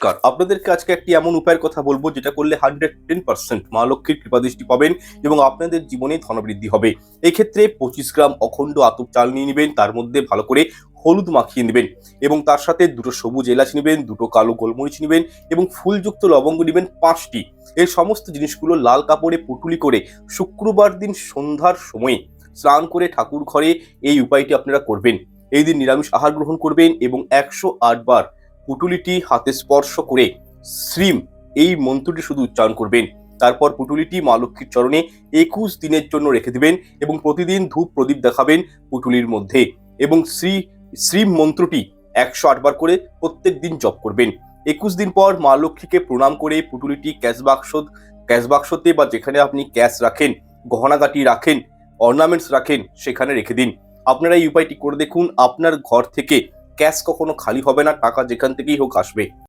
নমস্কার, আপনাদেরকে আজকে একটি এমন উপায়ের কথা বলবো যেটা করলে 110% মা লক্ষ্মীর কৃপাদৃষ্টি পাবেন এবং আপনাদের জীবনে ধনবৃদ্ধি হবে। এই ক্ষেত্রে 25 গ্রাম অখণ্ড আতপ চাল নিয়ে নেবেন, তার মধ্যে ভালো করে হলুদ মাখিয়ে নেবেন এবং তার সাথে দুটো সবুজ এলাচ নেবেন, দুটো কালো গোলমরিচ নেবেন এবং ফুলযুক্ত লবঙ্গ নেবেন 5টি। এই সমস্ত জিনিসগুলো লাল কাপড়ে পুটুলি করে শুক্রবার দিন সন্ধ্যার সময়ে স্নান করে ঠাকুর ঘরে এই উপায়টি আপনারা করবেন। এই দিন নিরামিষ আহার গ্রহণ করবেন এবং 108 বার পুটুলিটি হাতে স্পর্শ করে শ্রীম এই মন্ত্রটি শুধু উচ্চারণ করবেন। তারপর পুটুলিটি মা লক্ষ্মীর চরণে 21 দিনের জন্য রেখে দিবেন এবং প্রতিদিন ধূপ প্রদীপ দেখাবেন পুটুলির মধ্যে এবং শ্রীম মন্ত্রটি 108 বার করে প্রত্যেক দিন জপ করবেন। 21 দিন পর মা লক্ষ্মীকে প্রণাম করে পুটুলিটি ক্যাশ বাক্সতে বা যেখানে আপনি ক্যাশ রাখেন, গহনাগাটি রাখেন, অর্নামেন্টস রাখেন সেখানে রেখে দিন। আপনারা এই উপায়টি করে দেখুন, আপনার ঘর থেকে ক্যাশ কখনো খালি হবে না, টাকা যেখান থেকেই হোক আসবে।